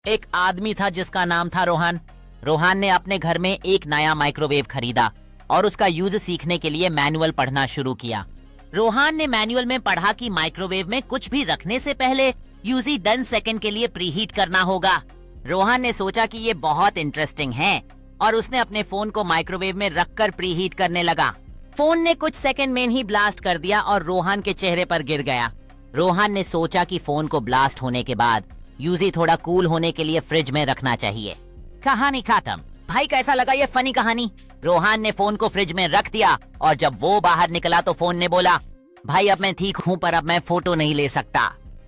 एक आदमी था जिसका नाम था रोहन। रोहन ने अपने घर में एक नया माइक्रोवेव खरीदा और उसका यूज सीखने के लिए मैनुअल पढ़ना शुरू किया। रोहन ने मैनुअल में पढ़ा कि माइक्रोवेव में कुछ भी रखने से पहले यूजी 10 सेकंड के लिए प्रीहीट करना होगा। रोहन ने सोचा कि ये बहुत इंटरेस्टिंग है और उसने अपने फोन को माइक्रोवेव में रखकर प्रीहीट करने लगा। फोन ने कुछ सेकंड में ही ब्लास्ट कर दिया और रोहन के चेहरे पर गिर गया। रोहन ने सोचा कि फोन को ब्लास्ट होने के बाद यूजी थोड़ा कूल होने के लिए फ्रिज में रखना चाहिए। कहानी खत्म। भाई कैसा लगा ये फनी कहानी? रोहन ने फोन को फ्रिज में रख दिया और जब वो बाहर निकला तो फोन ने बोला, भाई अब मैं ठीक हूँ पर अब मैं फोटो नहीं ले सकता।